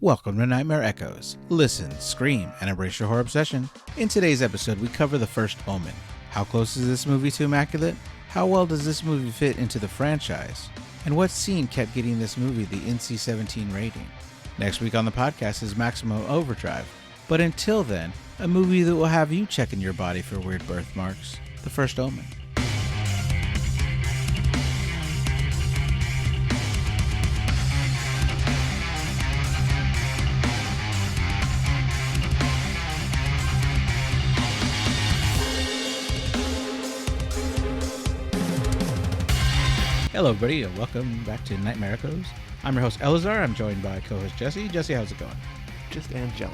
Welcome to Nightmare Echoes. Listen, scream, and embrace your horror obsession. In today's episode, we cover The First Omen. How close is this movie to Immaculate? How well does this movie fit into the franchise? And what scene kept getting this movie the NC-17 rating? Next week on the podcast is Maximum Overdrive. But until then, a movie that will have you checking your body for weird birthmarks. The First Omen. Hello, everybody, and welcome back to Nightmare Echoes. I'm your host, Elazar. I'm joined by co-host Jesse. Jesse, how's it going? Just angelic.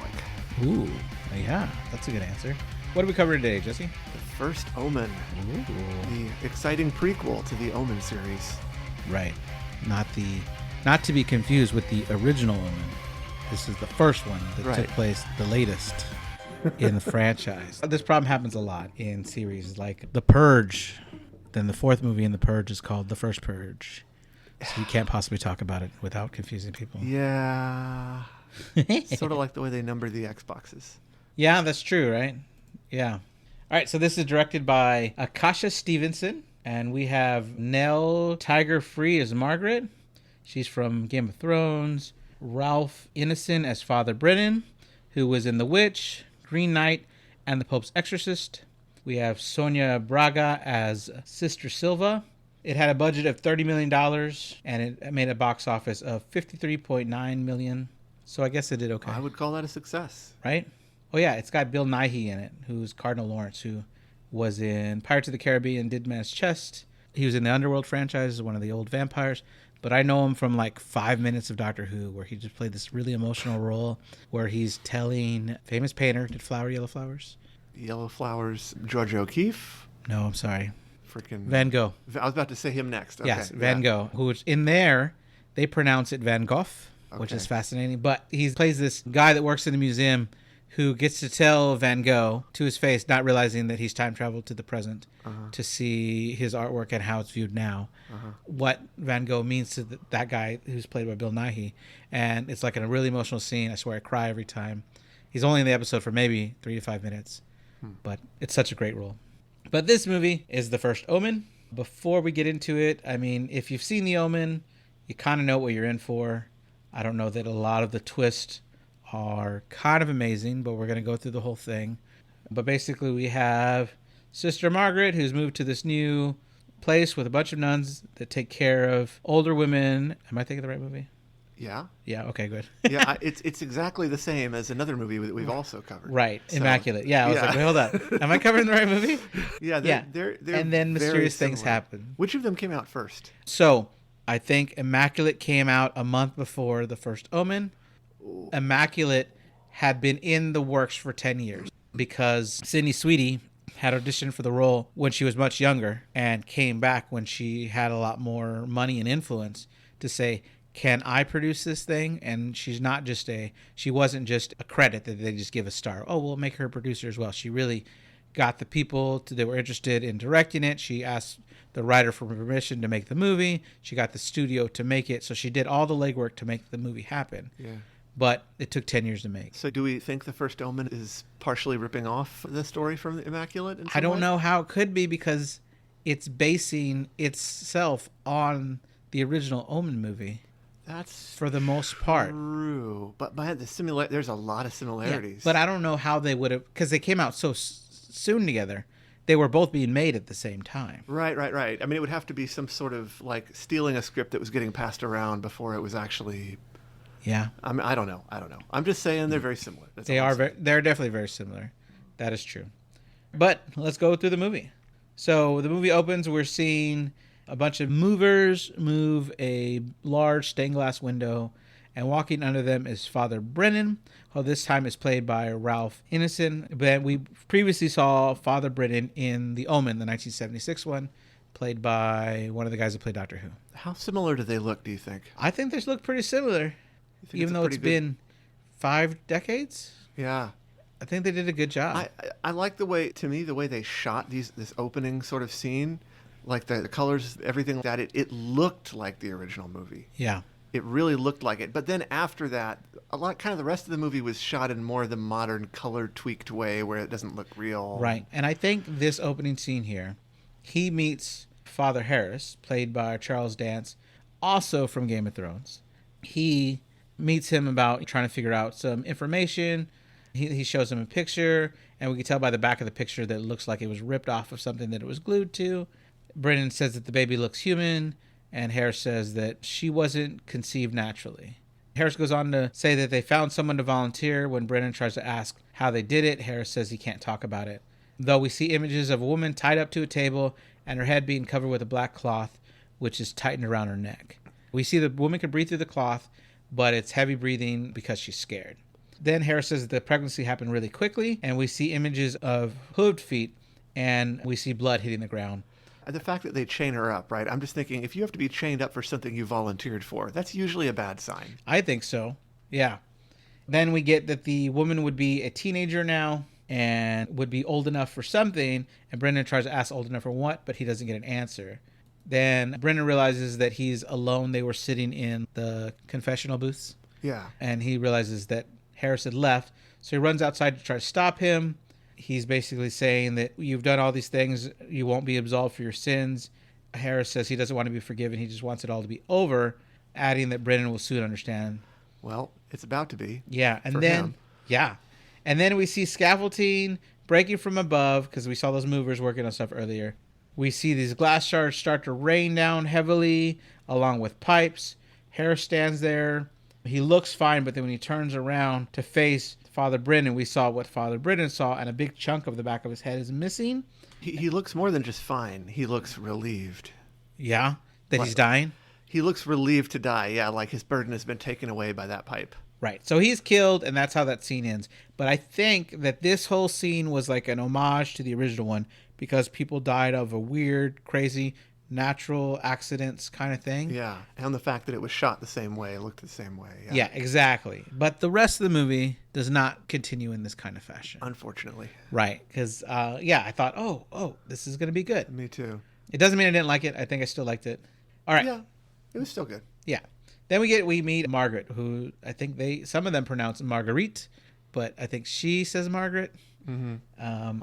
Ooh, yeah, that's a good answer. What do we cover today, Jesse? The First Omen. Ooh. The exciting prequel to the Omen series. Right. Not to be confused with the original Omen. This is the first one that took place, the latest in the franchise. This problem happens a lot in series like The Purge. Then the fourth movie in The Purge is called The First Purge. So you can't possibly talk about it without confusing people. Yeah. Sort of like the way they number the Xboxes. Yeah, that's true, right? Yeah. All right, so this is directed by Akasha Stevenson. And we have Nell Tiger Free as Margaret. She's from Game of Thrones. Ralph Ineson as Father Brennan, who was in The Witch, Green Knight, and The Pope's Exorcist. We have Sonia Braga as Sister Silva. It had a budget of $30 million, and it made a box office of $53.9 million. So I guess it did okay. I would call that a success. Right? Oh, yeah. It's got Bill Nighy in it, who's Cardinal Lawrence, who was in Pirates of the Caribbean, Dead Man's Chest. He was in the Underworld franchise, one of the old vampires. But I know him from like 5 minutes of Doctor Who, where he just played this really emotional role where he's telling famous painter, did Flower Yellow Flowers? Yellow Flowers, George O'Keeffe? No, I'm sorry. Freaking Van Gogh. I was about to say him next. Okay, yes, Van Gogh, who's in there, they pronounce it Van Gogh, which is fascinating. But he plays this guy that works in the museum who gets to tell Van Gogh to his face, not realizing that he's time traveled to the present to see his artwork and how it's viewed now, what Van Gogh means to that guy who's played by Bill Nighy. And it's like a really emotional scene. I swear I cry every time. He's only in the episode for maybe 3 to 5 minutes. But it's such a great role. But this movie is The First Omen. Before we get into it, I mean, if you've seen The Omen, you kind of know what you're in for. I don't know that a lot of the twists are kind of amazing, but we're going to go through the whole thing. But basically, we have Sister Margaret, who's moved to this new place with a bunch of nuns that take care of older women. Am I thinking of the right movie? Yeah. Yeah, okay, good. Yeah, it's exactly the same as another movie that we've also covered. Right, so, Immaculate. Yeah, I was like, wait, hold on. Am I covering the right movie? Yeah, they're and then mysterious things happen. Which of them came out first? So, I think Immaculate came out a month before The First Omen. Ooh. Immaculate had been in the works for 10 years because Sydney Sweeney had auditioned for the role when she was much younger and came back when she had a lot more money and influence to say, can I produce this thing? And she wasn't just a credit that they just give a star. Oh, we'll make her a producer as well. She really got the people that were interested in directing it. She asked the writer for permission to make the movie. She got the studio to make it. So she did all the legwork to make the movie happen. Yeah. But it took 10 years to make. So do we think The First Omen is partially ripping off the story from the Immaculate? I don't know how it could be because it's basing itself on the original Omen movie. That's for the most part true, but there's a lot of similarities. Yeah, but I don't know how they would have, because they came out so soon together. They were both being made at the same time. Right. I mean, it would have to be some sort of like stealing a script that was getting passed around before it was actually. Yeah. I mean, I don't know. I'm just saying they're very similar. They're definitely very similar. That is true. But let's go through the movie. So the movie opens. We're seeing a bunch of movers move a large stained glass window, and walking under them is Father Brennan, who this time is played by Ralph Ineson. But we previously saw Father Brennan in The Omen, the 1976 one, played by one of the guys that played Doctor Who. How similar do they look, do you think? I think they look pretty similar, even though it's been 5 decades. Yeah. I think they did a good job. I like the way they shot this opening sort of scene. Like the colors, everything that it looked like the original movie. Yeah. it really looked like it. But then after that, kind of the rest of the movie was shot in more the modern color tweaked way where it doesn't look real. Right. And I think this opening scene here, he meets Father Harris, played by Charles Dance, also from Game of Thrones. He meets him about trying to figure out some information. He shows him a picture, and we can tell by the back of the picture that it looks like it was ripped off of something that it was glued to. Brennan says that the baby looks human, and Harris says that she wasn't conceived naturally. Harris goes on to say that they found someone to volunteer. When Brennan tries to ask how they did it, Harris says he can't talk about it. Though we see images of a woman tied up to a table and her head being covered with a black cloth, which is tightened around her neck. We see the woman can breathe through the cloth, but it's heavy breathing because she's scared. Then Harris says that the pregnancy happened really quickly, and we see images of hooved feet, and we see blood hitting the ground. The fact that they chain her up, right? I'm just thinking, if you have to be chained up for something you volunteered for, that's usually a bad sign. I think so, yeah. Then we get that the woman would be a teenager now and would be old enough for something, and Brendan tries to ask old enough for what, but he doesn't get an answer. Then Brendan realizes that he's alone. They were sitting in the confessional booths. Yeah. And he realizes that Harris had left, so he runs outside to try to stop him. He's basically saying that you've done all these things, you won't be absolved for your sins. Harris says he doesn't want to be forgiven, he just wants it all to be over, adding that Brennan will soon understand. Well, it's about to be. Yeah, and then and then we see scaffolding breaking from above, because we saw those movers working on stuff earlier. We see these glass shards start to rain down heavily, along with pipes. Harris stands there. He looks fine, but then when he turns around to face Father Brennan, we saw what Father Brennan saw, and a big chunk of the back of his head is missing. He looks more than just fine. He looks relieved. Yeah? That he's dying? He looks relieved to die, yeah, like his burden has been taken away by that pipe. Right. So he's killed, and that's how that scene ends. But I think that this whole scene was like an homage to the original one, because people died of a weird, crazy, natural accidents kind of thing. Yeah, and the fact that it was shot the same way, it looked the same way. Yeah, exactly. But the rest of the movie does not continue in this kind of fashion. Unfortunately. Right, because, I thought, oh, this is going to be good. Me too. It doesn't mean I didn't like it. I think I still liked it. All right. Yeah, it was still good. Yeah. Then we meet Margaret, who I think some of them pronounce Marguerite, but I think she says Margaret. Mm-hmm.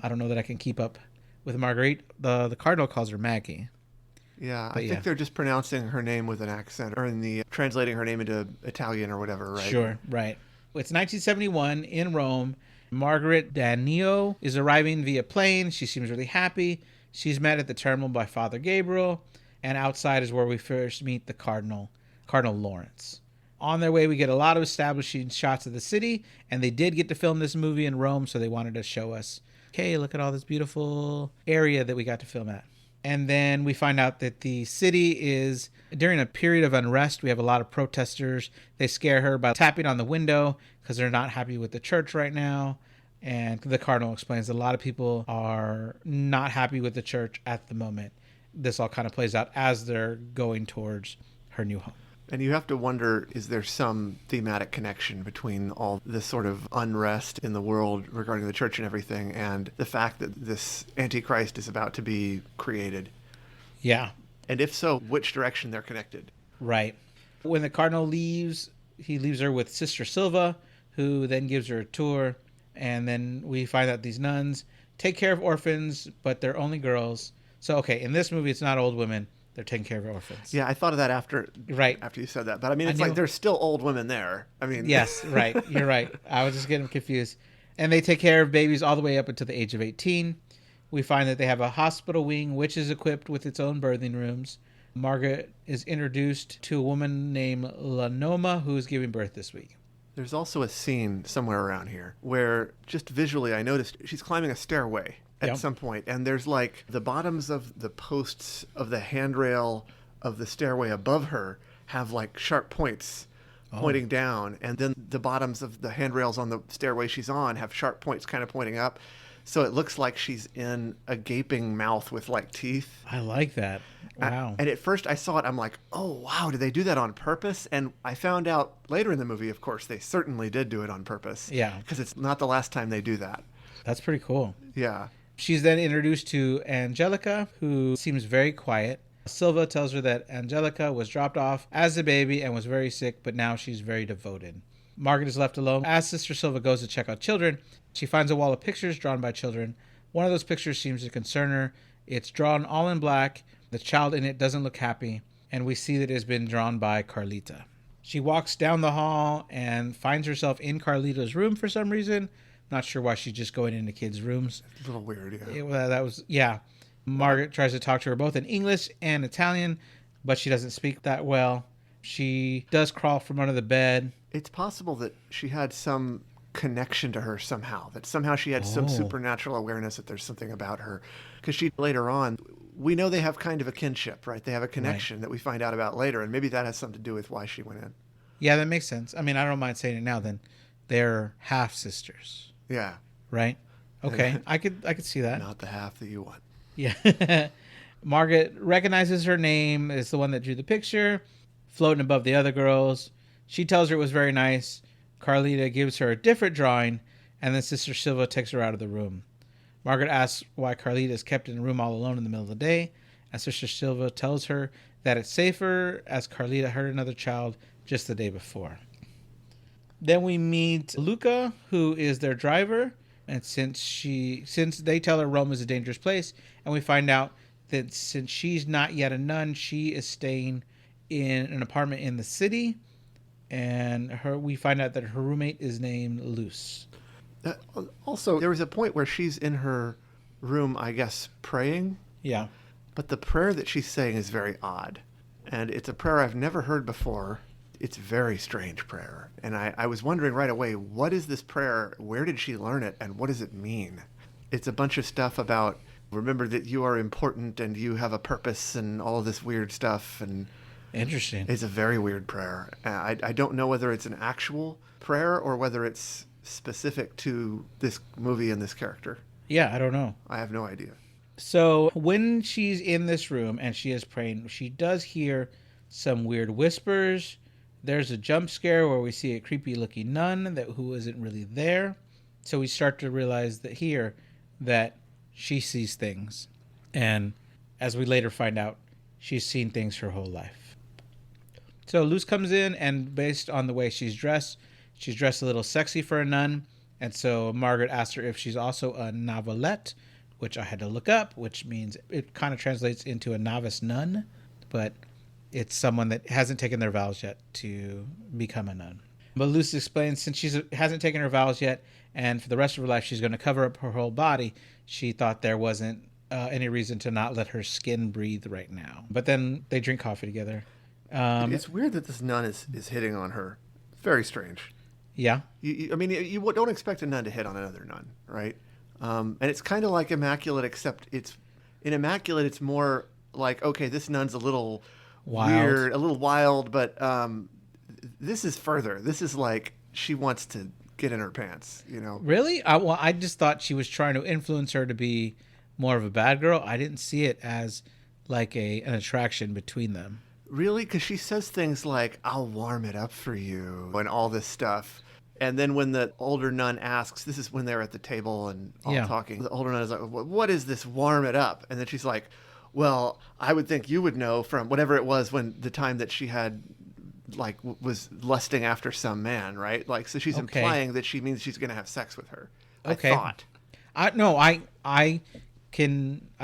I don't know that I can keep up with Marguerite. The cardinal calls her Maggie. Yeah, I think they're just pronouncing her name with an accent, or translating her name into Italian or whatever, right? Sure, right. It's 1971 in Rome. Margaret Danio is arriving via plane. She seems really happy. She's met at the terminal by Father Gabriel, and outside is where we first meet the Cardinal Lawrence. On their way, we get a lot of establishing shots of the city, and they did get to film this movie in Rome, so they wanted to show us, okay, look at all this beautiful area that we got to film at. And then we find out that the city is during a period of unrest. We have a lot of protesters. They scare her by tapping on the window because they're not happy with the church right now. And the cardinal explains that a lot of people are not happy with the church at the moment. This all kind of plays out as they're going towards her new home. And you have to wonder, is there some thematic connection between all this sort of unrest in the world regarding the church and everything, and the fact that this Antichrist is about to be created? Yeah. And if so, which direction they're connected? Right. When the cardinal leaves, he leaves her with Sister Silva, who then gives her a tour. And then we find out these nuns take care of orphans, but they're only girls. So, okay, in this movie, it's not old women. They're taking care of orphans. Yeah, I thought of that after you said that. But I mean, it's like there's still old women there. I mean, yes, right. You're right. I was just getting confused. And they take care of babies all the way up until the age of 18. We find that they have a hospital wing, which is equipped with its own birthing rooms. Margaret is introduced to a woman named Lanoma, who is giving birth this week. There's also a scene somewhere around here where just visually I noticed she's climbing a stairway at some point, and there's like the bottoms of the posts of the handrail of the stairway above her have like sharp points pointing down, and then the bottoms of the handrails on the stairway she's on have sharp points kind of pointing up. So it looks like she's in a gaping mouth with like teeth. I like that. Wow. And at first I saw it, I'm like, oh, wow, did they do that on purpose? And I found out later in the movie, of course, they certainly did do it on purpose. Yeah. Because it's not the last time they do that. That's pretty cool. Yeah. She's then introduced to Angelica, who seems very quiet. Silva tells her that Angelica was dropped off as a baby and was very sick, but now she's very devoted. Margaret is left alone. As Sister Silva goes to check out children, she finds a wall of pictures drawn by children. One of those pictures seems to concern her. It's drawn all in black. The child in it doesn't look happy, and we see that it has been drawn by Carlita. She walks down the hall and finds herself in Carlita's room for some reason. Not sure why she's just going into kids' rooms. A little weird, yeah. That was, yeah. Margaret tries to talk to her both in English and Italian, but she doesn't speak that well. She does crawl from under the bed. It's possible that she had some connection to her somehow, that somehow she had some supernatural awareness that there's something about her. Because she, later on, we know they have kind of a kinship, right? They have a connection that we find out about later, and maybe that has something to do with why she went in. Yeah, that makes sense. I mean, I don't mind saying it now then. They're half sisters. Yeah. Right? Okay. I could see that. Not the half that you want. Yeah. Margaret recognizes her name as the one that drew the picture, floating above the other girls. She tells her it was very nice. Carlita gives her a different drawing, and then Sister Silva takes her out of the room. Margaret asks why Carlita is kept in a room all alone in the middle of the day, and Sister Silva tells her that it's safer as Carlita hurt another child just the day before. Then we meet Luca, who is their driver, and since they tell her Rome is a dangerous place, and we find out that since she's not yet a nun, she is staying in an apartment in the city, and we find out that her roommate is named Luce. Also, there was a point where she's in her room, I guess, praying. Yeah. But the prayer that she's saying is very odd. And it's a prayer I've never heard before. It's a very strange prayer. And I was wondering right away, what is this prayer? Where did she learn it? And what does it mean? It's a bunch of stuff about, remember that you are important and you have a purpose and all this weird stuff. And interesting. It's a very weird prayer. I don't know whether it's an actual prayer or whether it's specific to this movie and this character. Yeah, I don't know. I have no idea. So when she's in this room and she is praying, she does hear some weird whispers. There's a jump scare where we see a creepy looking nun who isn't really there. So we start to realize that she sees things. And as we later find out, she's seen things her whole life. So Luz comes in, and based on the way she's dressed a little sexy for a nun. And so Margaret asked her if she's also a novelette, which I had to look up, which means it kind of translates into a novice nun, but it's someone that hasn't taken their vows yet to become a nun. But Luce explains since she hasn't taken her vows yet, and for the rest of her life she's going to cover up her whole body, she thought there wasn't any reason to not let her skin breathe right now. But then they drink coffee together. It's weird that this nun is hitting on her. Very strange. Yeah. I mean, you don't expect a nun to hit on another nun, right? And it's kind of like Immaculate, except in Immaculate, it's more like, okay, this nun's a little weird, a little wild, but this is further. This is like she wants to get in her pants, you know? Really? I just thought she was trying to influence her to be more of a bad girl. I didn't see it as like an attraction between them. Really? Because she says things like, I'll warm it up for you, and all this stuff. And then when the older nun asks, this is when they're at the table and all talking, the older nun is like, what is this warm it up? And then she's like, well, I would think you would know from whatever it was when the time that she had, like, was lusting after some man, right? Like, so she's implying that she means she's going to have sex with her. Okay. I thought. I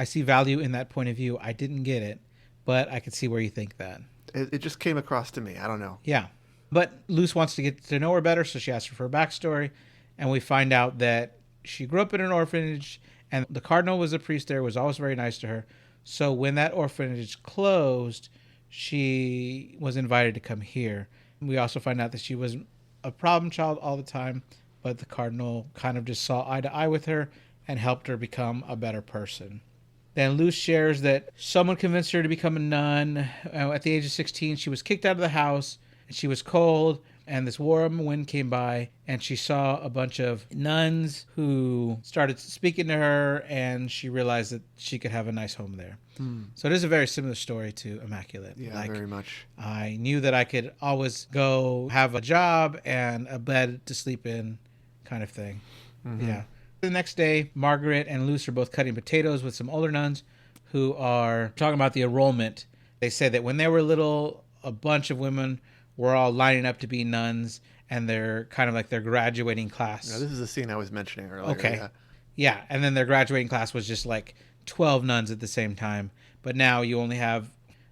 see value in that point of view. I didn't get it, but I could see where you think that. It just came across to me. I don't know. Yeah. But Luce wants to get to know her better, so she asks her for a backstory. And we find out that she grew up in an orphanage, and the cardinal was a priest there, was always very nice to her. So when that orphanage closed, she was invited to come here. We also find out that she was a problem child all the time, but the cardinal kind of just saw eye to eye with her and helped her become a better person. Then Luce shares that someone convinced her to become a nun. At the age of 16, she was kicked out of the house. She was cold, and this warm wind came by, and she saw a bunch of nuns who started speaking to her, and she realized that she could have a nice home there. So it is a very similar story to Immaculate. Yeah, very much. I knew that I could always go have a job and a bed to sleep in, kind of thing. Mm-hmm. Yeah. The next day, Margaret and Luce are both cutting potatoes with some older nuns who are talking about the enrollment. They said that when they were little, a bunch of women were all lining up to be nuns, and they're kind of like their graduating class. Now, this is the scene I was mentioning earlier. Okay. Yeah, and then their graduating class was just like 12 nuns at the same time. But now you only have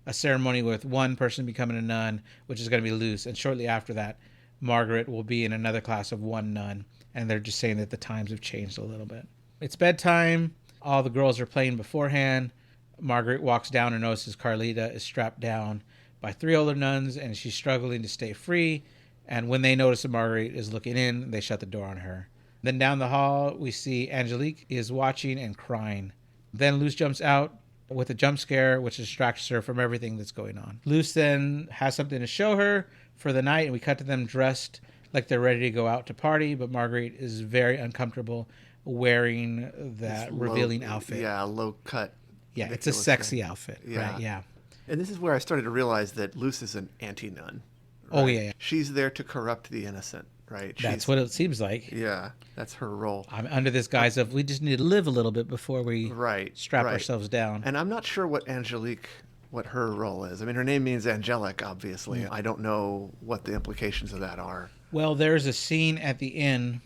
a ceremony with one person becoming a nun, which is going to be Luce. And shortly after that, Margaret will be in another class of one nun. And they're just saying that the times have changed a little bit. It's bedtime. All the girls are playing beforehand. Margaret walks down and notices Carlita is strapped down by 3 older nuns, and she's struggling to stay free. And when they notice that Margaret is looking in, they shut the door on her. Then down the hall, we see Angelique is watching and crying. Then Luce jumps out with a jump scare, which distracts her from everything that's going on. Luce then has something to show her for the night, and we cut to them dressed like they're ready to go out to party, but Margaret is very uncomfortable wearing that revealing outfit. Yeah, low cut. Yeah, it's a sexy outfit, right? Yeah. And this is where I started to realize that Luce is an anti-nun. Right? Oh, yeah. She's there to corrupt the innocent, right? That's what it seems like. Yeah, that's her role. I'm under this guise of we just need to live a little bit before we strap ourselves down. And I'm not sure what her role is. I mean, her name means angelic, obviously. Mm. I don't know what the implications of that are. Well, there's a scene at the end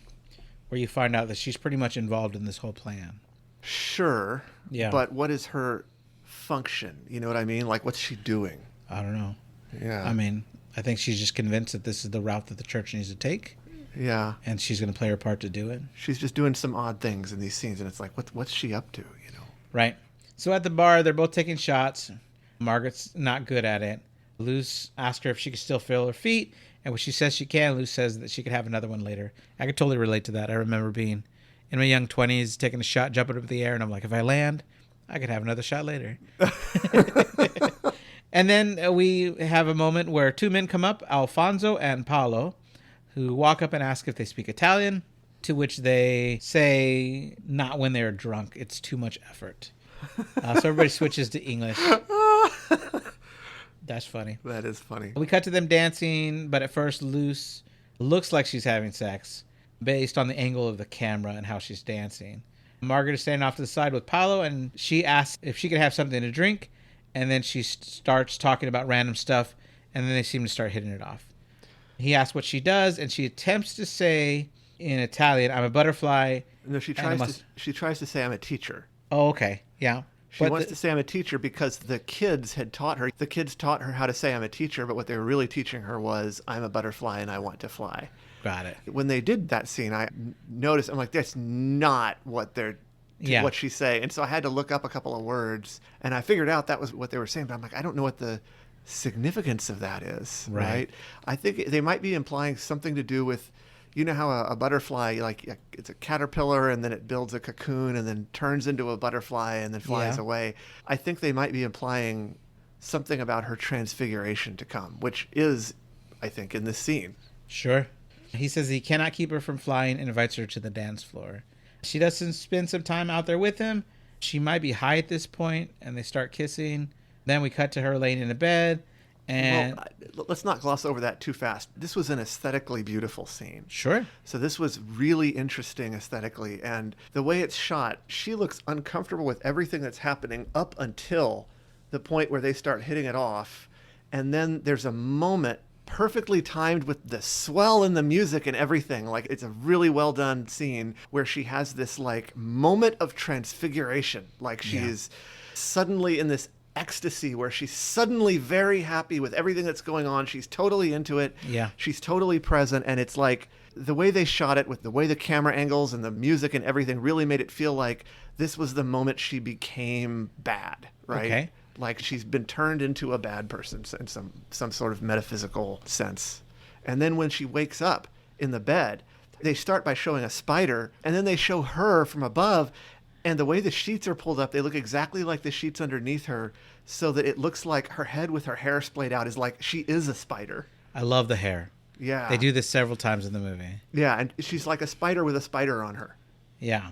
where you find out that she's pretty much involved in this whole plan. Sure. Yeah. But what is her function? You know what I mean? Like, what's she doing? I don't know. Yeah. I mean, I think she's just convinced that this is the route that the church needs to take. Yeah. And she's going to play her part to do it. She's just doing some odd things in these scenes, and it's like, what's she up to, you know? Right. So at the bar, they're both taking shots. Margaret's not good at it. Luce asks her if she can still feel her feet, and when she says she can, Luce says that she could have another one later. I could totally relate to that. I remember being in my young 20s, taking a shot, jumping up in the air, and I'm like, if I land, I could have another shot later. And then we have a moment where 2 men come up, Alfonso and Paolo, who walk up and ask if they speak Italian, to which they say not when they're drunk. It's too much effort. So everybody switches to English. That's funny. That is funny. We cut to them dancing, but at first Luce looks like she's having sex based on the angle of the camera and how she's dancing. Margaret is standing off to the side with Paolo, and she asks if she could have something to drink, and then she starts talking about random stuff, and then they seem to start hitting it off. He asks what she does, and she attempts to say in Italian, I'm a butterfly. No, she tries to say I'm a teacher. Oh, okay. Yeah. She wants to say I'm a teacher because the kids had taught her. The kids taught her how to say I'm a teacher, but what they were really teaching her was I'm a butterfly and I want to fly. Got it. When they did that scene, I noticed, I'm like, that's not what what she's saying. And so I had to look up a couple of words, and I figured out that was what they were saying, but I'm like, I don't know what the significance of that is, right? I think they might be implying something to do with, you know how a butterfly, like it's a caterpillar and then it builds a cocoon and then turns into a butterfly and then flies away. I think they might be implying something about her transfiguration to come, which is, I think, in this scene. Sure. He says he cannot keep her from flying and invites her to the dance floor. She doesn't spend some time out there with him. She might be high at this point, and they start kissing. Then we cut to her laying in a bed. And well, let's not gloss over that too fast. This was an aesthetically beautiful scene. Sure. So this was really interesting aesthetically. And the way it's shot, she looks uncomfortable with everything that's happening up until the point where they start hitting it off. And then there's a moment perfectly timed with the swell in the music and everything. Like, it's a really well done scene where she has this like moment of transfiguration. Like she's suddenly in this ecstasy where she's suddenly very happy with everything that's going on. She's totally into it. Yeah. She's totally present. And it's like the way they shot it with the way the camera angles and the music and everything really made it feel like this was the moment she became bad, right? Okay. Like she's been turned into a bad person in some sort of metaphysical sense. And then when she wakes up in the bed, they start by showing a spider, and then they show her from above, and the way the sheets are pulled up, they look exactly like the sheets underneath her, so that it looks like her head with her hair splayed out is like she is a spider. I love the hair. Yeah. They do this several times in the movie. Yeah, and she's like a spider with a spider on her. Yeah.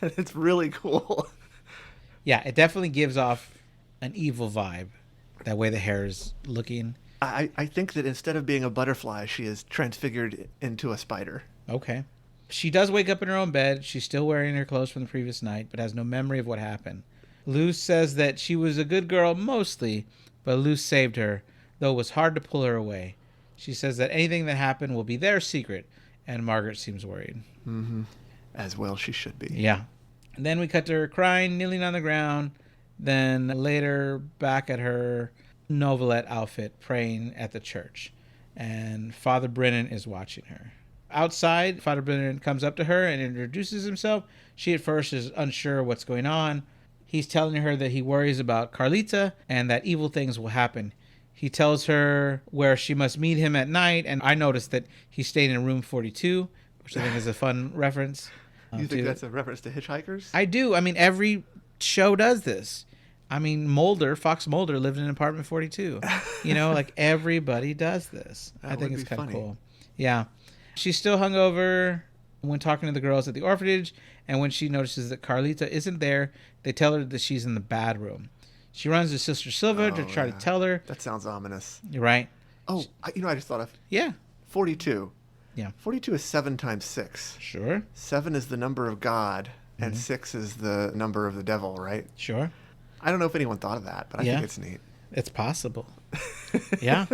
It's really cool. Yeah, it definitely gives off an evil vibe, that way the hair is looking. I think that instead of being a butterfly, she is transfigured into a spider. Okay. She does wake up in her own bed. She's still wearing her clothes from the previous night, but has no memory of what happened. Luz says that she was a good girl mostly, but Luz saved her, though it was hard to pull her away. She says that anything that happened will be their secret, and Margaret seems worried. Mm-hmm. As well she should be. Yeah. And then we cut to her crying, kneeling on the ground. Then later back at her novelette outfit, praying at the church. And Father Brennan is watching her. Outside, Father Brennan comes up to her and introduces himself. She at first is unsure what's going on. He's telling her that he worries about Carlita and that evil things will happen. He tells her where she must meet him at night, and I noticed that he stayed in room 42, which I think is a fun reference. You think that's a reference to Hitchhikers? I do. I mean, every show does this. I mean, Fox Mulder lived in apartment 42. You know, like everybody does this. I think it's kind of cool. Yeah. She's still hungover when talking to the girls at the orphanage, and when she notices that Carlita isn't there, they tell her that she's in the bad room. She runs to Sister Silva to try to tell her. That sounds ominous. You're right. Oh, I just thought of. Yeah. 42. Yeah. 42 is 7 times 6. Sure. 7 is the number of God, and 6 is the number of the devil, right? Sure. I don't know if anyone thought of that, but I think it's neat. It's possible. Yeah.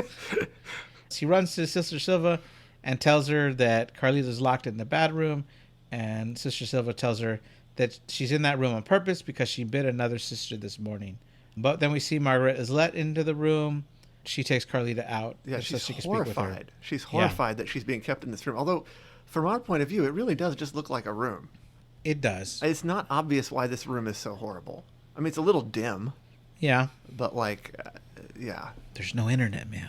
She runs to Sister Silva and tells her that Carlita's locked in the bad room, and Sister Silva tells her that she's in that room on purpose because she bit another sister this morning. But then we see Margaret is let into the room. She takes Carlita out. Yeah, she's she can horrified. speak with her. She's horrified that she's being kept in this room. Although, from our point of view, it really does just look like a room. It does. It's not obvious why this room is so horrible. I mean, it's a little dim. Yeah. But, yeah. There's no internet, man.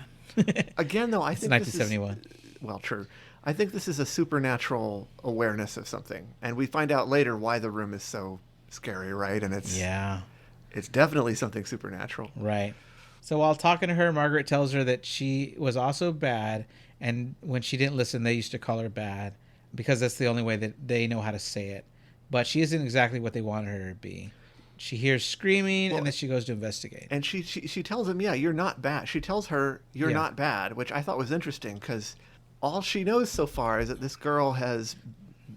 Again, though, I think 1971. Well, true. I think this is a supernatural awareness of something. And we find out later why the room is so scary, right? And it's definitely something supernatural. Right. So while talking to her, Margaret tells her that she was also bad, and when she didn't listen, they used to call her bad because that's the only way that they know how to say it. But she isn't exactly what they wanted her to be. She hears screaming, and then she goes to investigate. And she tells him, yeah, you're not bad. She tells her, you're not bad, which I thought was interesting because all she knows so far is that this girl has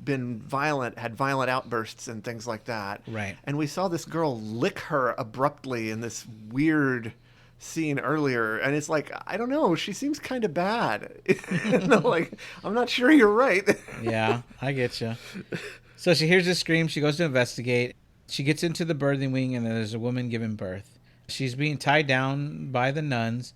been had violent outbursts and things like that. Right. And we saw this girl lick her abruptly in this weird scene earlier, and it's like, I don't know, she seems kind of bad. I'm not sure you're right. Yeah, I get you. So she hears this scream. She goes to investigate. She gets into the birthing wing, and there's a woman giving birth. She's being tied down by the nuns.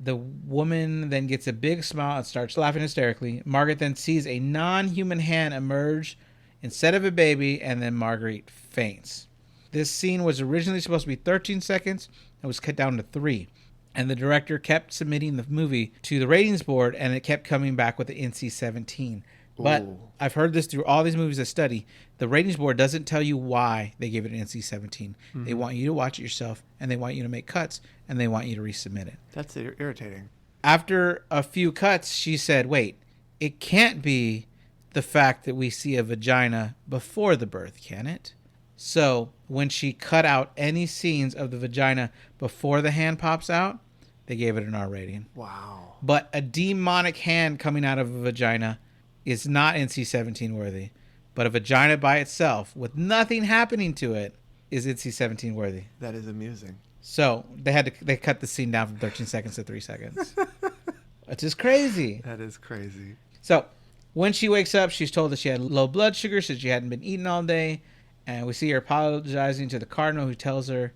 The woman then gets a big smile and starts laughing hysterically. Margaret then sees a non-human hand emerge instead of a baby, and then Margaret faints. This scene was originally supposed to be 13 seconds and was cut down to 3. And the director kept submitting the movie to the ratings board, and it kept coming back with the NC-17. But I've heard this through all these movies I study. The ratings board doesn't tell you why they gave it an NC-17. Mm-hmm. They want you to watch it yourself, and they want you to make cuts, and they want you to resubmit it. That's irritating. After a few cuts, she said, wait, it can't be the fact that we see a vagina before the birth, can it? So when she cut out any scenes of the vagina before the hand pops out, they gave it an R rating. Wow. But a demonic hand coming out of a vagina is not NC-17 worthy, but a vagina by itself with nothing happening to it is NC-17 worthy. That is amusing. So they cut the scene down from 13 seconds to 3 seconds. Which is crazy. That is crazy. So when she wakes up, she's told that she had low blood sugar since she hadn't been eating all day, and we see her apologizing to the cardinal, who tells her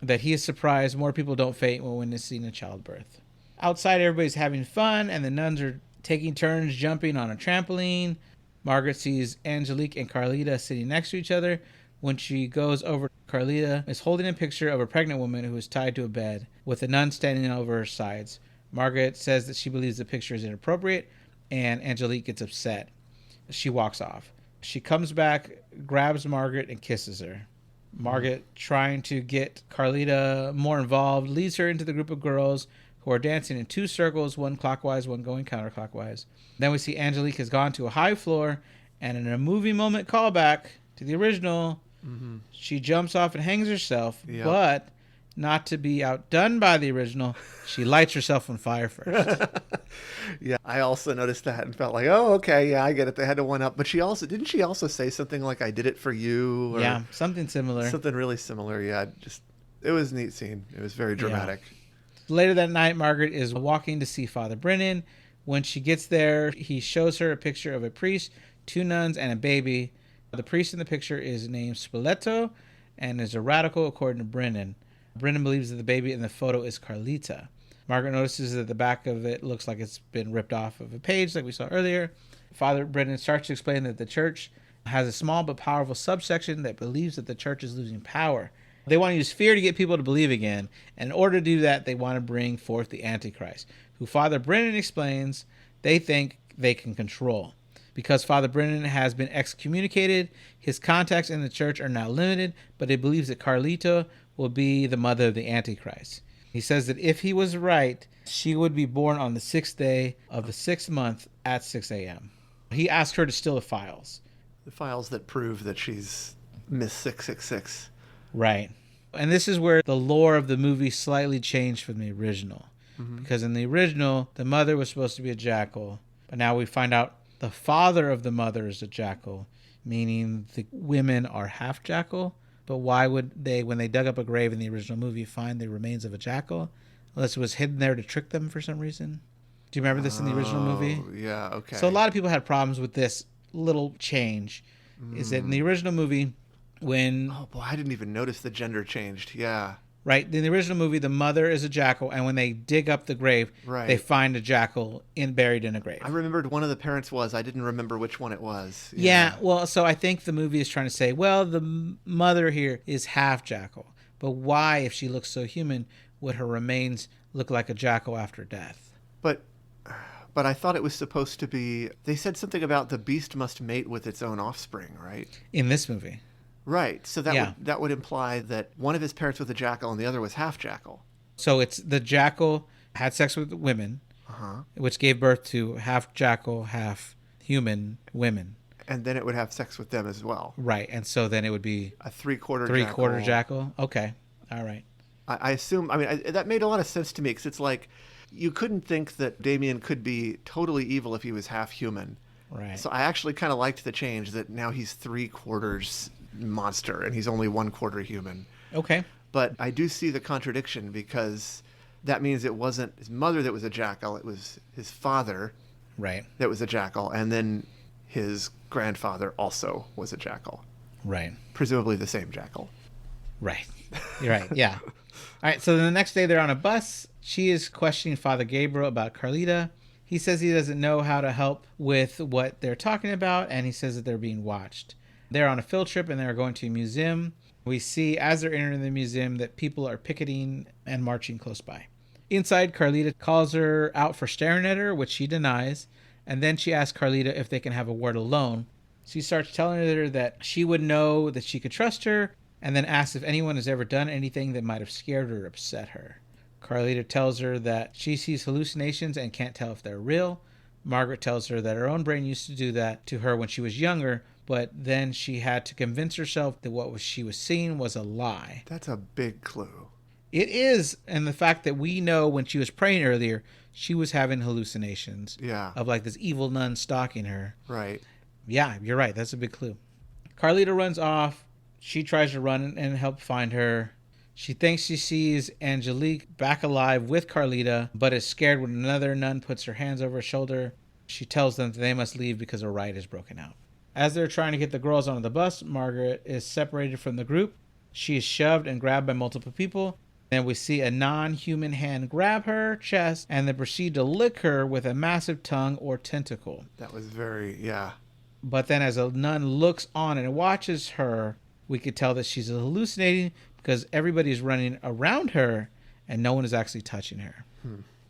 that he is surprised more people don't faint when witnessing a childbirth. Outside, everybody's having fun, and the nuns are taking turns jumping on a trampoline. Margaret sees Angelique and Carlita sitting next to each other. When she goes over, Carlita is holding a picture of a pregnant woman who is tied to a bed with a nun standing over her sides. Margaret says that she believes the picture is inappropriate, and Angelique gets upset. She walks off. She comes back, grabs Margaret, and kisses her. Margaret, trying to get Carlita more involved, leads her into the group of girls who are dancing in 2 circles, one clockwise, one going counterclockwise. Then we see Angelique has gone to a high floor, and in a movie moment callback to the original, she jumps off and hangs herself, but not to be outdone by the original, she lights herself on fire first. Yeah, I also noticed that and felt like, oh, okay, yeah, I get it. They had to one up. But didn't she also say something like, I did it for you? Or yeah, something similar. something really similar. Yeah, it was a neat scene. It was very dramatic. Yeah. Later that night, Margaret is walking to see Father Brennan. When she gets there, he shows her a picture of a priest, 2 nuns, and a baby. The priest in the picture is named Spoleto and is a radical according to Brennan. Brennan believes that the baby in the photo is Carlita. Margaret notices that the back of it looks like it's been ripped off of a page like we saw earlier. Father Brennan starts to explain that the church has a small but powerful subsection that believes that the church is losing power. They want to use fear to get people to believe again, and in order to do that, they want to bring forth the Antichrist, who Father Brennan explains they think they can control. Because Father Brennan has been excommunicated, his contacts in the church are now limited, but he believes that Carlita will be the mother of the Antichrist. He says that if he was right, she would be born on the 6th day of the 6th month at 6 a.m. He asked her to steal the files. The files that prove that she's Miss 666. Right. And this is where the lore of the movie slightly changed from the original. Mm-hmm. Because in the original, the mother was supposed to be a jackal, but now we find out the father of the mother is a jackal, meaning the women are half jackal. But why would they, when they dug up a grave in the original movie, find the remains of a jackal? Unless it was hidden there to trick them for some reason. Do you remember this in the original movie? Yeah, okay. So a lot of people had problems with this little change. Is that in the original movie, when... Oh, boy, I didn't even notice the gender changed. Yeah. Right. In the original movie, the mother is a jackal, and when they dig up the grave, they find a jackal buried in a grave. I remembered one of the parents was. I didn't remember which one it was. Yeah. Well, so I think the movie is trying to say, well, the mother here is half jackal. But why, if she looks so human, would her remains look like a jackal after death? But I thought it was supposed to be... They said something about the beast must mate with its own offspring, right? In this movie. Right. So that would imply that one of his parents was a jackal and the other was half jackal. So it's the jackal had sex with women, which gave birth to half jackal, half human women. And then it would have sex with them as well. Right. And so then it would be a three-quarter jackal. Okay. All right. I assume, that made a lot of sense to me, because it's like, you couldn't think that Damien could be totally evil if he was half human. Right. So I actually kind of liked the change that now he's 3/4 monster and he's only 1/4 human. Okay. But I do see the contradiction, because that means it wasn't his mother that was a jackal, it was his father that was a jackal, and then his grandfather also was a jackal. Right. Presumably the same jackal. Right. You're right. Yeah. All right. So the next day they're on a bus. She is questioning Father Gabriel about Carlita. He says he doesn't know how to help with what they're talking about, and he says that they're being watched. They're on a field trip and they're going to a museum. We see as they're entering the museum that people are picketing and marching close by. Inside, Carlita calls her out for staring at her, which she denies. And then she asks Carlita if they can have a word alone. She starts telling her that she would know that she could trust her, and then asks if anyone has ever done anything that might have scared or upset her. Carlita tells her that she sees hallucinations and can't tell if they're real. Margaret tells her that her own brain used to do that to her when she was younger, but then she had to convince herself that what she was seeing was a lie. That's a big clue. It is, and the fact that we know when she was praying earlier, she was having hallucinations. Yeah. Of like this evil nun stalking her. Right. Yeah, you're right. That's a big clue. Carlita runs off. She tries to run and help find her. She thinks she sees Angelique back alive with Carlita, but is scared when another nun puts her hands over her shoulder. She tells them that they must leave because a riot is broken out. As they're trying to get the girls onto the bus, Margaret is separated from the group. She is shoved and grabbed by multiple people. Then we see a non-human hand grab her chest and then proceed to lick her with a massive tongue or tentacle. That was yeah. But then as a nun looks on and watches her, we could tell that she's hallucinating because everybody is running around her and no one is actually touching her.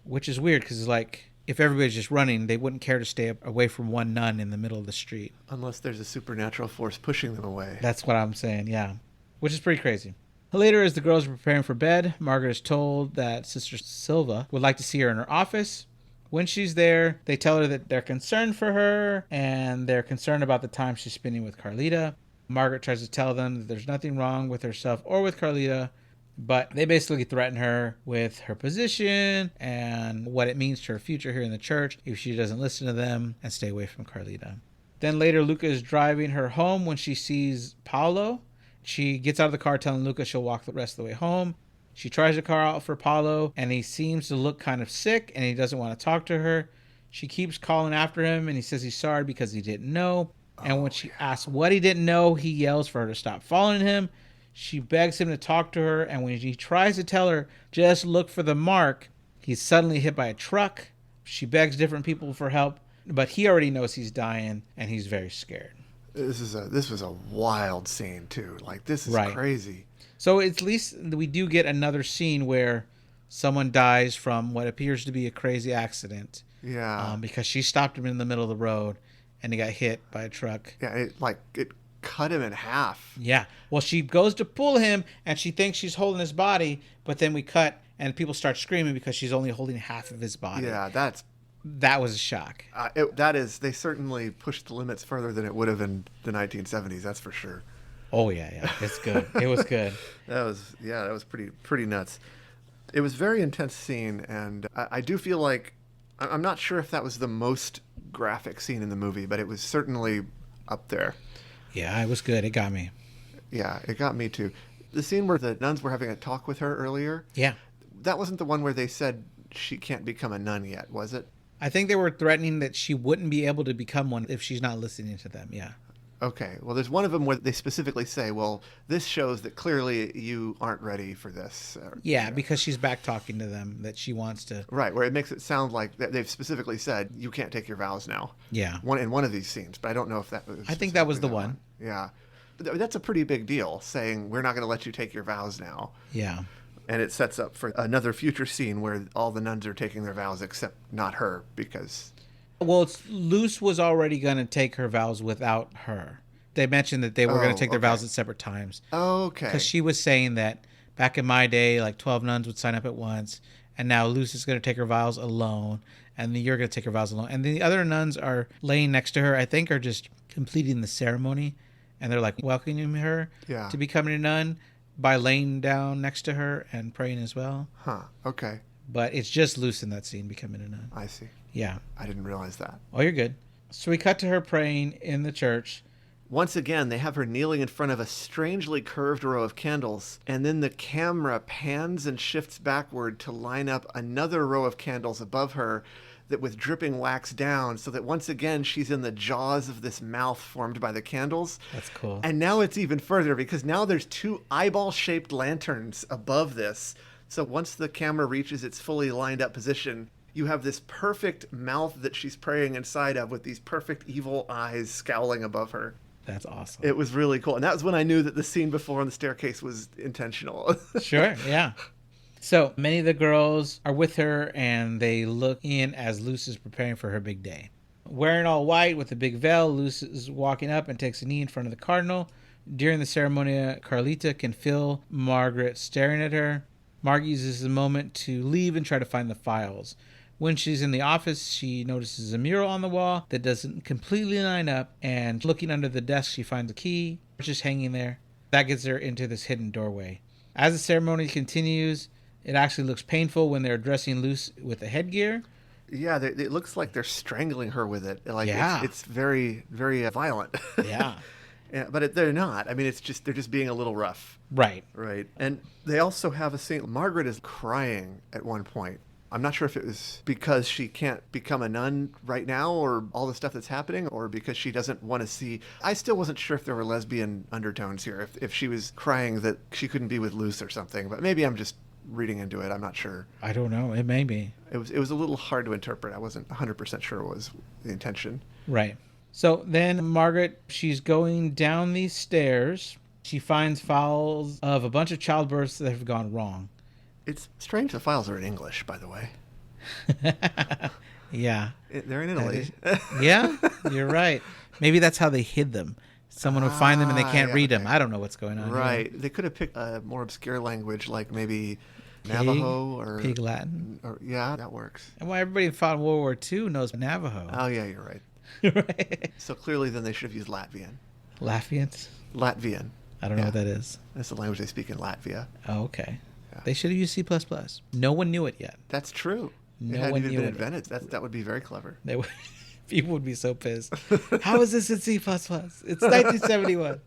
Which is weird because it's like, if everybody's just running, they wouldn't care to stay away from one nun in the middle of the street. Unless there's a supernatural force pushing them away. That's what I'm saying, yeah. Which is pretty crazy. Later, as the girls are preparing for bed, Margaret is told that Sister Silva would like to see her in her office. When she's there, they tell her that they're concerned for her, and they're concerned about the time she's spending with Carlita. Margaret tries to tell them that there's nothing wrong with herself or with Carlita, But they basically threaten her with her position and what it means to her future here in the church if she doesn't listen to them and stay away from Carlita. Then later, Luca is driving her home when she sees Paolo. She gets out of the car telling Luca she'll walk the rest of the way home. She tries the car out for Paolo, and he seems to look kind of sick, and he doesn't want to talk to her. She keeps calling after him, and he says he's sorry because he didn't know. And when she asks what he didn't know, he yells for her to stop following him. She begs him to talk to her, and when he tries to tell her, just look for the mark, he's suddenly hit by a truck. She begs different people for help, but he already knows he's dying, and he's very scared. This was a wild scene, too. Like, this is crazy. So at least we do get another scene where someone dies from what appears to be a crazy accident. Yeah. Because she stopped him in the middle of the road, and he got hit by a truck. Yeah, it cut him in half. Yeah. Well, she goes to pull him, and she thinks she's holding his body, but then we cut, and people start screaming because she's only holding half of his body. Yeah, that was a shock. They certainly pushed the limits further than it would have in the 1970s. That's for sure. Oh yeah, it's good. It was good. That was pretty nuts. It was a very intense scene, and I do feel like I'm not sure if that was the most graphic scene in the movie, but it was certainly up there. Yeah, it was good. It got me. Yeah, it got me too. The scene where the nuns were having a talk with her earlier. Yeah. That wasn't the one where they said she can't become a nun yet, was it? I think they were threatening that she wouldn't be able to become one if she's not listening to them. Yeah. Okay. Well, there's one of them where they specifically say, well, this shows that clearly you aren't ready for this. Yeah, because she's back talking to them that she wants to. Right, where it makes it sound like they've specifically said, you can't take your vows now. Yeah. In one of these scenes, but I don't know if that was. I think that was the one. Yeah. That's a pretty big deal, saying, we're not going to let you take your vows now. Yeah. And it sets up for another future scene where all the nuns are taking their vows except not her because... Well, Luce was already going to take her vows without her. They mentioned that they were going to take their vows at separate times. Okay. Because she was saying that back in my day, like 12 nuns would sign up at once, and now Luce is going to take her vows alone, and then you're going to take her vows alone. And the other nuns are laying next to her, I think are just completing the ceremony, and they're like welcoming her to becoming a nun by laying down next to her and praying as well. Huh, okay. But it's just Luce in that scene becoming a nun. I see. Yeah. I didn't realize that. Oh, you're good. So we cut to her praying in the church. Once again, they have her kneeling in front of a strangely curved row of candles, and then the camera pans and shifts backward to line up another row of candles above her that with dripping wax down, so that once again she's in the jaws of this mouth formed by the candles. That's cool. And now it's even further because now there's two eyeball-shaped lanterns above this. So once the camera reaches its fully lined up position, you have this perfect mouth that she's praying inside of with these perfect evil eyes scowling above her. That's awesome. It was really cool. And that was when I knew that the scene before on the staircase was intentional. Sure, yeah. So many of the girls are with her, and they look in as Luce is preparing for her big day. Wearing all white with a big veil, Luce is walking up and takes a knee in front of the cardinal. During the ceremony, Carlita can feel Margaret staring at her. Margaret uses the moment to leave and try to find the files. When she's in the office, she notices a mural on the wall that doesn't completely line up, and looking under the desk, she finds a key just hanging there. That gets her into this hidden doorway. As the ceremony continues, it actually looks painful when they're dressing Luce with the headgear. Yeah, it looks like they're strangling her with it. Like it's very, very violent. Yeah. Yeah, but they're not. I mean, they're just being a little rough. Right. Right. And they also have a scene. Margaret is crying at one point. I'm not sure if it was because she can't become a nun right now or all the stuff that's happening or because she doesn't want to see. I still wasn't sure if there were lesbian undertones here, if she was crying that she couldn't be with Luce or something. But maybe I'm just reading into it. I'm not sure. I don't know. It may be. It was a little hard to interpret. I wasn't 100% sure it was the intention. Right. So then Margaret, she's going down these stairs. She finds files of a bunch of childbirths that have gone wrong. It's strange the files are in English, by the way. Yeah. They're in Italy. Yeah, you're right. Maybe that's how they hid them. Someone would find them and they can't read them. I don't know what's going on. Right. Here. They could have picked a more obscure language like maybe Navajo or Pig Latin. Yeah, that works. And why everybody fought in World War II knows Navajo. Oh, yeah, you're right. Right. So clearly then they should have used Latvian. Latvians? Latvian. I don't know what that is. That's the language they speak in Latvia. Oh, okay. They should have used C++. No one knew it yet. That's true. No it hadn't one even knew been it. invented. That would be very clever. They would, people would be so pissed. How is this in C++? It's 1971.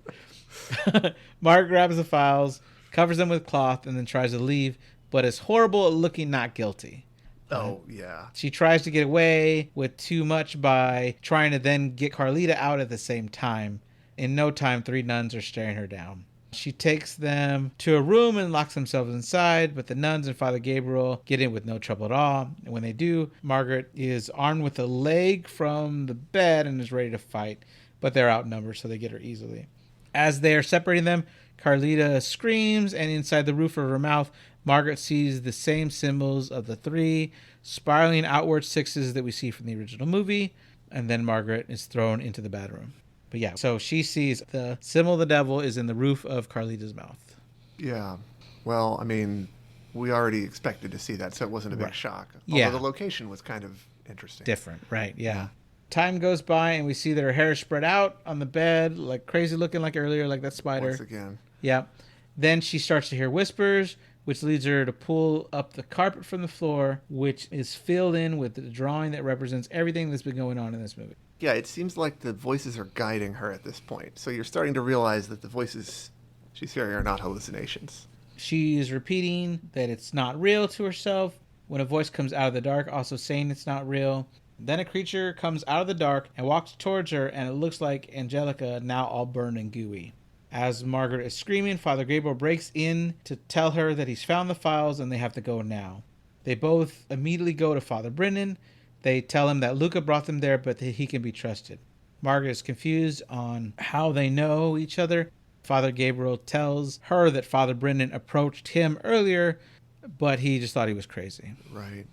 Mark grabs the files, covers them with cloth, and then tries to leave, but is horrible at looking not guilty. Oh, yeah. She tries to get away with too much by trying to then get Carlita out at the same time. In no time, 3 nuns are staring her down. She takes them to a room and locks themselves inside, but the nuns and Father Gabriel get in with no trouble at all. And when they do, Margaret is armed with a leg from the bed and is ready to fight, but they're outnumbered, so they get her easily. As they are separating them, Carlita screams, and inside the roof of her mouth, Margaret sees the same symbols of the 3 spiraling outward 6s that we see from the original movie, and then Margaret is thrown into the bad room. But yeah, so she sees the symbol of the devil is in the roof of Carlita's mouth. Yeah. Well, I mean, we already expected to see that, so it wasn't a big shock. Although the location was kind of interesting. Different, right, yeah. Time goes by, and we see that her hair is spread out on the bed, like crazy looking like earlier, like that spider. Once again. Yeah. Then she starts to hear whispers, which leads her to pull up the carpet from the floor, which is filled in with the drawing that represents everything that's been going on in this movie. Yeah, it seems like the voices are guiding her at this point. So you're starting to realize that the voices she's hearing are not hallucinations. She is repeating that it's not real to herself when a voice comes out of the dark, also saying it's not real. Then a creature comes out of the dark and walks towards her, and it looks like Angelica, now all burned and gooey. As Margaret is screaming, Father Gabriel breaks in to tell her that he's found the files and they have to go now. They both immediately go to Father Brennan. They tell him that Luca brought them there, but that he can be trusted. Margaret is confused on how they know each other. Father Gabriel tells her that Father Brennan approached him earlier, but he just thought he was crazy. Right.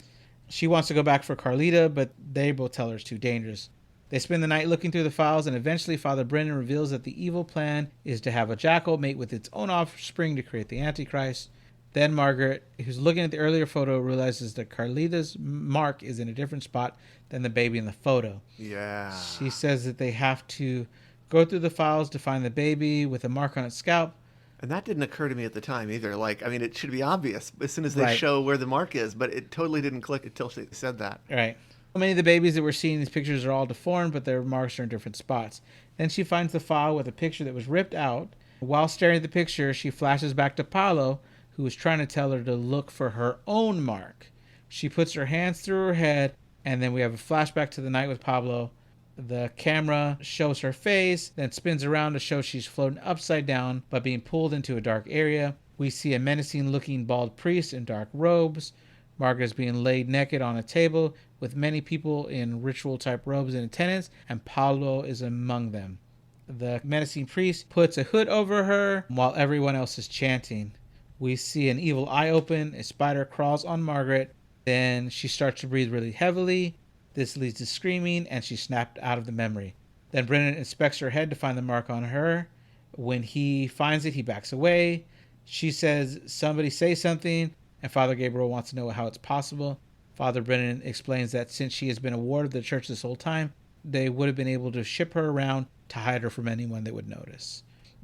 She wants to go back for Carlita, but they both tell her it's too dangerous. They spend the night looking through the files, and eventually Father Brennan reveals that the evil plan is to have a jackal mate with its own offspring to create the Antichrist. Then Margaret, who's looking at the earlier photo, realizes that Carlita's mark is in a different spot than the baby in the photo. Yeah. She says that they have to go through the files to find the baby with a mark on its scalp. And that didn't occur to me at the time either. Like, I mean, it should be obvious as soon as they show where the mark is, but it totally didn't click until she said that. Right. Many of the babies that we're seeing in these pictures are all deformed, but their marks are in different spots. Then she finds the file with a picture that was ripped out. While staring at the picture, she flashes back to Paolo, who is trying to tell her to look for her own mark. She puts her hands through her head, and then we have a flashback to the night with Pablo. The camera shows her face, then spins around to show she's floating upside down, but being pulled into a dark area. We see a menacing-looking bald priest in dark robes. Margaret is being laid naked on a table with many people in ritual-type robes in attendance, and Pablo is among them. The menacing priest puts a hood over her while everyone else is chanting. We see an evil eye open, a spider crawls on Margaret, then she starts to breathe really heavily. This leads to screaming, and she's snapped out of the memory. Then Brennan inspects her head to find the mark on her. When he finds it, he backs away. She says, "Somebody say something," and Father Gabriel wants to know how it's possible. Father Brennan explains that since she has been a ward of the church this whole time, they would have been able to ship her around to hide her from anyone that would notice.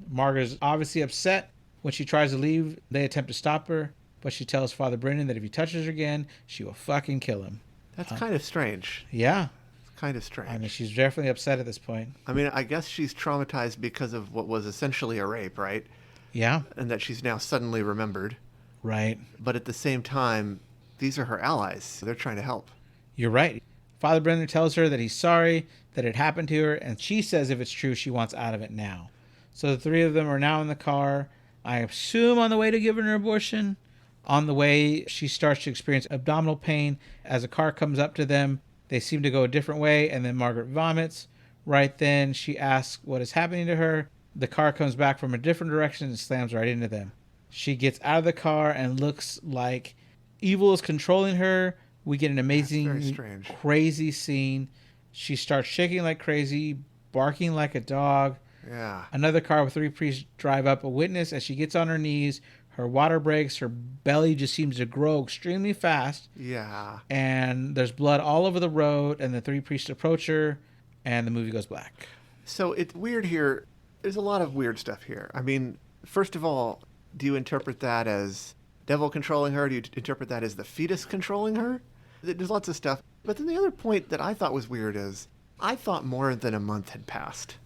Margaret is obviously upset. When she tries to leave, they attempt to stop her, but she tells Father Brennan that if he touches her again, she will fucking kill him. That's kind of strange. Yeah. It's kind of strange. I mean, she's definitely upset at this point. I mean, I guess she's traumatized because of what was essentially a rape, right? Yeah. And that she's now suddenly remembered. Right. But at the same time, these are her allies. They're trying to help. You're right. Father Brennan tells her that he's sorry that it happened to her, and she says if it's true, she wants out of it now. So the 3 of them are now in the car, I assume on the way to giving her abortion. On the way, she starts to experience abdominal pain. As a car comes up to them, they seem to go a different way, and then Margaret vomits. Right then, she asks what is happening to her. The car comes back from a different direction and slams right into them. She gets out of the car and looks like evil is controlling her. We get an amazing, crazy scene. She starts shaking like crazy, barking like a dog. Yeah. Another car with 3 priests drive up. A witness as she gets on her knees. Her water breaks. Her belly just seems to grow extremely fast. Yeah. And there's blood all over the road. And the 3 priests approach her. And the movie goes black. So it's weird here. There's a lot of weird stuff here. I mean, first of all, do you interpret that as devil controlling her? Do you interpret that as the fetus controlling her? There's lots of stuff. But then the other point that I thought was weird is I thought more than a month had passed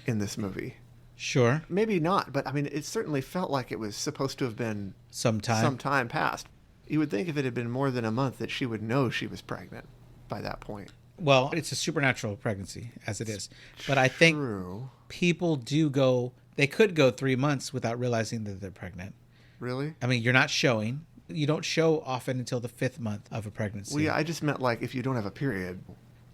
in this movie. Sure. Maybe not, but I mean, it certainly felt like it was supposed to have been some time passed. You would think if it had been more than a month that she would know she was pregnant by that point. Well, it's a supernatural pregnancy as it is. But I think people they could go 3 months without realizing that they're pregnant. Really? I mean, you're not showing. You don't show often until the 5th month of a pregnancy. Well, yeah, I just meant like if you don't have a period.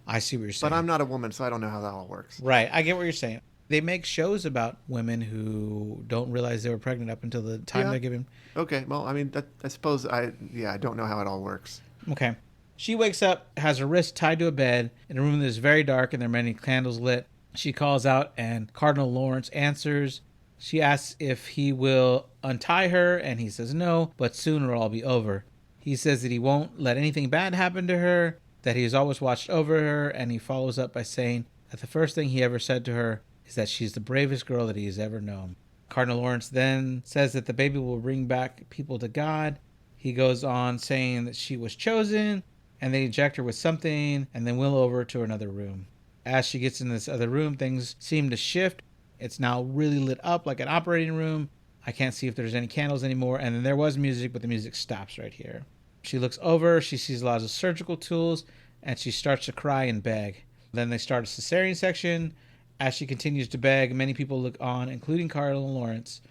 I see what you're saying. But I'm not a woman, so I don't know how that all works. Right. I get what you're saying. They make shows about women who don't realize they were pregnant up until the time they're given. Okay. Well, I mean, I suppose I don't know how it all works. Okay. She wakes up, has her wrist tied to a bed in a room that is very dark and there are many candles lit. She calls out and Cardinal Lawrence answers. She asks if he will untie her and he says no, but soon it'll all be over. He says that he won't let anything bad happen to her, that he has always watched over her, and he follows up by saying that the first thing he ever said to her is that she's the bravest girl that he has ever known. Cardinal Lawrence then says that the baby will bring back people to God. He goes on saying that she was chosen, and they inject her with something, and then wheel over to another room. As she gets in this other room, things seem to shift. It's now really lit up like an operating room. I can't see if there's any candles anymore, and then there was music, but the music stops right here. She looks over, she sees lots of surgical tools, and she starts to cry and beg. Then they start a cesarean section. As she continues to beg, many people look on, including Cardinal Lawrence.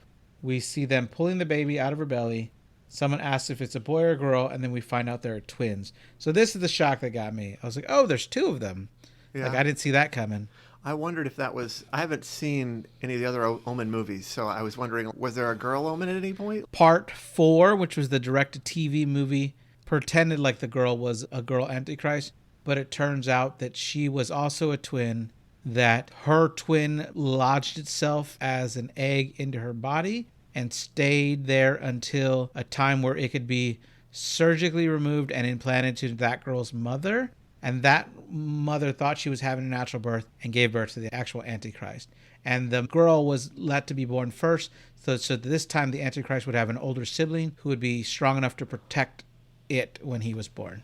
We see them pulling the baby out of her belly. Someone asks if it's a boy or a girl, and then we find out they're twins. So this is the shock that got me. I was like, oh, there's 2 of them. Yeah. Like, I didn't see that coming. I wondered if that was... I haven't seen any of the other Omen movies, so I was wondering, was there a girl Omen at any point? Part 4, which was the direct-to-TV movie, pretended like the girl was a girl Antichrist, but it turns out that she was also a twin, that her twin lodged itself as an egg into her body and stayed there until a time where it could be surgically removed and implanted to that girl's mother. And that mother thought she was having a natural birth and gave birth to the actual Antichrist. And the girl was let to be born first. So this time the Antichrist would have an older sibling who would be strong enough to protect it when he was born.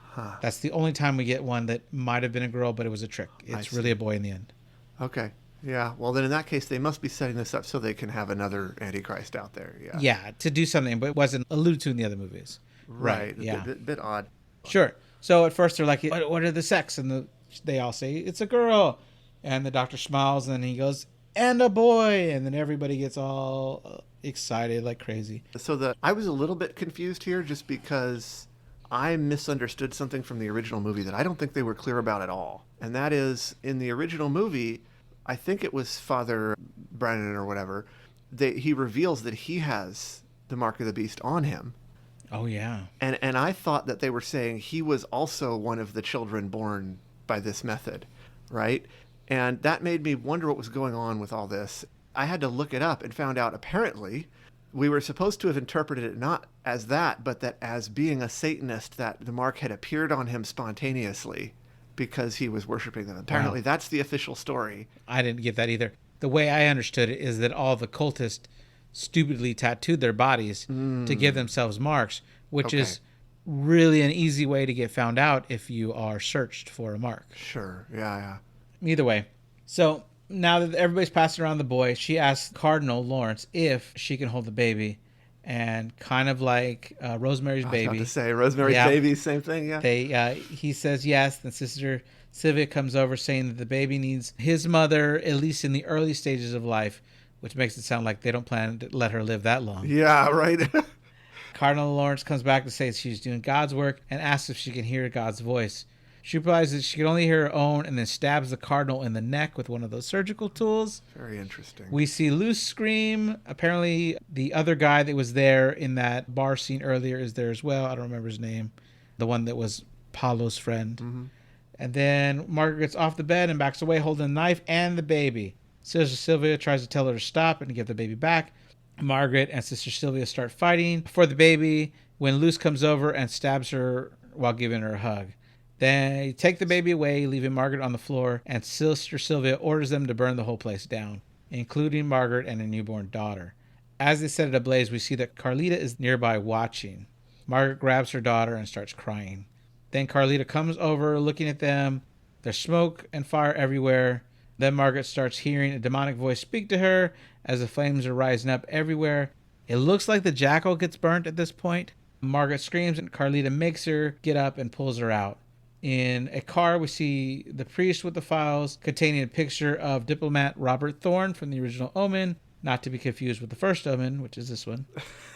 Huh. That's the only time we get one that might have been a girl, but it was a trick. It's really a boy in the end. Okay. Yeah. Well, then in that case, they must be setting this up so they can have another Antichrist out there. Yeah. Yeah, to do something, but it wasn't alluded to in the other movies. Right. Yeah. Bit odd. Sure. So at first they're like, what are the sex? And they all say, it's a girl. And the doctor smiles and he goes, and a boy. And then everybody gets all excited like crazy. So I was a little bit confused here just because I misunderstood something from the original movie that I don't think they were clear about at all. And that is, in the original movie, I think it was Father Brennan or whatever, he reveals that he has the mark of the beast on him. Oh, yeah. And I thought that they were saying he was also one of the children born by this method, right? And that made me wonder what was going on with all this. I had to look it up and found out apparently we were supposed to have interpreted it not as that, but that as being a Satanist, that the mark had appeared on him spontaneously because he was worshiping them. Apparently that's the official story. I didn't get that either. The way I understood it is that all the cultists stupidly tattooed their bodies to give themselves marks, which is really an easy way to get found out if you are searched for a mark. Sure. Yeah. Either way. So now that everybody's passing around the boy, she asks Cardinal Lawrence if she can hold the baby. And kind of like Rosemary's Baby. I was about to say, Rosemary's Baby, same thing, yeah. He says yes. Then Sister Sylvia comes over saying that the baby needs his mother, at least in the early stages of life, which makes it sound like they don't plan to let her live that long. Yeah, right. Cardinal Lawrence comes back to say she's doing God's work and asks if she can hear God's voice. She replies that she can only hear her own and then stabs the cardinal in the neck with one of those surgical tools. Very interesting. We see Luce scream. Apparently, the other guy that was there in that bar scene earlier is there as well. I don't remember his name. The one that was Paulo's friend. Mm-hmm. And then Margaret gets off the bed and backs away holding the knife and the baby. Sister Sylvia tries to tell her to stop and give the baby back. Margaret and Sister Sylvia start fighting for the baby when Luce comes over and stabs her while giving her a hug. They take the baby away, leaving Margaret on the floor, and Sister Sylvia orders them to burn the whole place down, including Margaret and a newborn daughter. As they set it ablaze, we see that Carlita is nearby watching. Margaret grabs her daughter and starts crying. Then Carlita comes over, looking at them. There's smoke and fire everywhere. Then Margaret starts hearing a demonic voice speak to her as the flames are rising up everywhere. It looks like the jackal gets burnt at this point. Margaret screams and Carlita makes her get up and pulls her out. In a car, we see the priest with the files containing a picture of diplomat Robert Thorne from the original Omen, not to be confused with the First Omen, which is this one.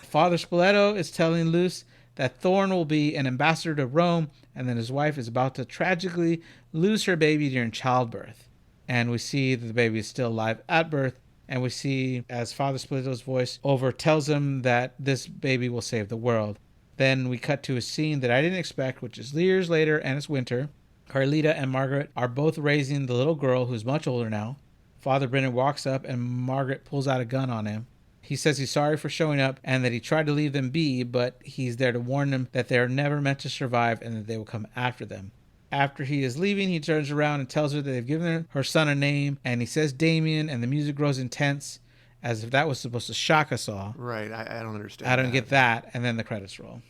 Father Spoleto is telling Luce that Thorne will be an ambassador to Rome, and then his wife is about to tragically lose her baby during childbirth. And we see that the baby is still alive at birth, and we see as Father Spoleto's voice over tells him that this baby will save the world. Then we cut to a scene that I didn't expect, which is years later, and it's winter. Carlita and Margaret are both raising the little girl, who's much older now. Father Brennan walks up, and Margaret pulls out a gun on him. He says he's sorry for showing up, and that he tried to leave them be, but he's there to warn them that they're never meant to survive, and that they will come after them. After he is leaving, he turns around and tells her that they've given her son a name, and he says Damien, and the music grows intense, as if that was supposed to shock us all. Right, I don't understand. I don't get that, and then the credits roll.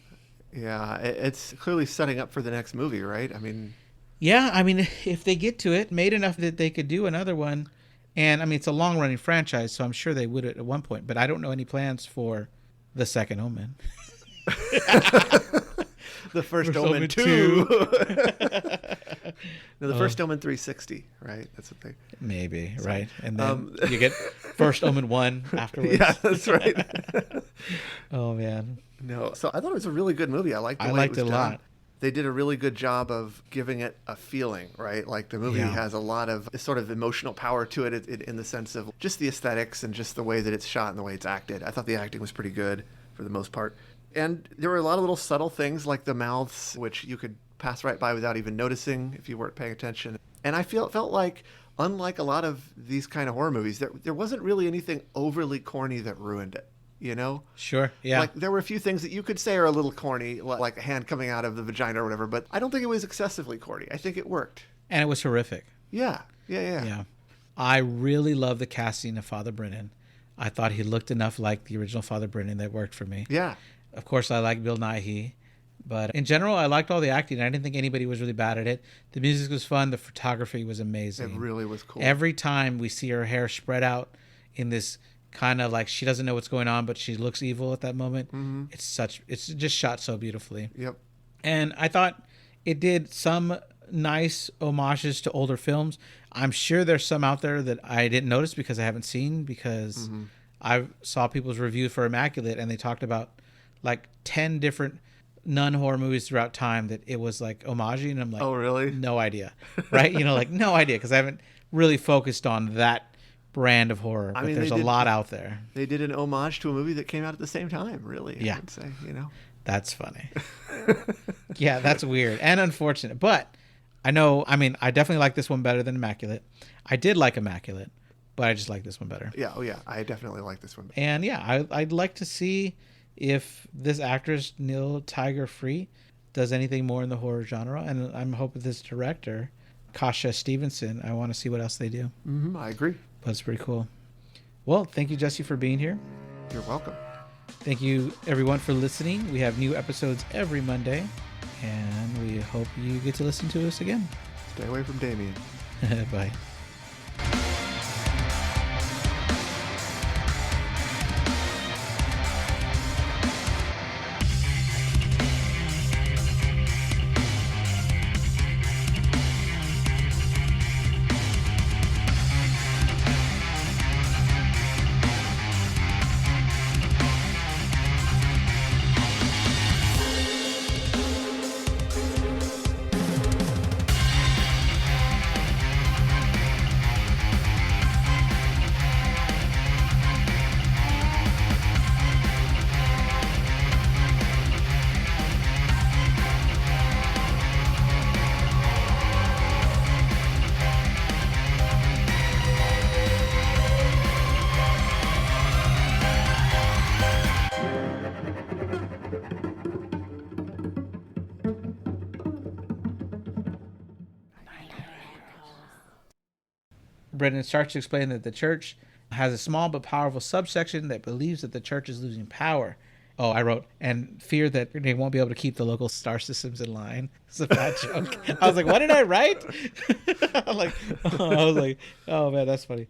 Yeah, it's clearly setting up for the next movie, right? I mean... Yeah, I mean, if they get to it, made enough that they could do another one, and I mean, it's a long-running franchise, so I'm sure they would at one point, but I don't know any plans for the second Omen. The First Omen 2. No, the First Omen 360, right? That's what they... Maybe, right? And then you get First Omen 1 afterwards. Yeah, that's right. Oh, man. No, so I thought it was a really good movie. I liked it a lot. They did a really good job of giving it a feeling, right? Like the movie has a lot of sort of emotional power to it in the sense of just the aesthetics and just the way that it's shot and the way it's acted. I thought the acting was pretty good for the most part. And there were a lot of little subtle things like the mouths, which you could pass right by without even noticing if you weren't paying attention. And I felt like, unlike a lot of these kind of horror movies, there wasn't really anything overly corny that ruined it, you know? Sure, yeah. Like, there were a few things that you could say are a little corny, like a hand coming out of the vagina or whatever, but I don't think it was excessively corny. I think it worked. And it was horrific. Yeah. I really love the casting of Father Brennan. I thought he looked enough like the original Father Brennan that worked for me. Yeah. Of course, I like Bill Nighy. But in general, I liked all the acting. I didn't think anybody was really bad at it. The music was fun. The photography was amazing. It really was cool. Every time we see her hair spread out in this kind of like she doesn't know what's going on, but she looks evil at that moment. Mm-hmm. It's just shot so beautifully. Yep. And I thought it did some nice homages to older films. I'm sure there's some out there that I didn't notice because I haven't seen, because I saw people's review for Immaculate and they talked about like 10 different nun horror movies throughout time that it was like homaging, and I'm like, oh really? No idea, right? Like no idea, because I haven't really focused on that brand of horror. But there's a lot out there. They did an homage to a movie that came out at the same time, really. Yeah, I would say, that's funny. Yeah, that's weird and unfortunate, but I definitely like this one better than Immaculate. I did like Immaculate, but I just like this one better. Yeah, I definitely like this one better. And yeah, I'd like to see if this actress, Neil Tiger Free, does anything more in the horror genre. And I'm hoping this director, Kasha Stevenson, I want to see what else they do. Mm-hmm, I agree. But it's pretty cool. Well, thank you, Jesse, for being here. You're welcome. Thank you, everyone, for listening. We have new episodes every Monday, and we hope you get to listen to us again. Stay away from Damien. Bye. Brendan starts to explain that the church has a small but powerful subsection that believes that the church is losing power. Oh, I wrote, and fear that they won't be able to keep the local star systems in line. It's a bad joke. I was like, what did I write? I was like, oh man, that's funny.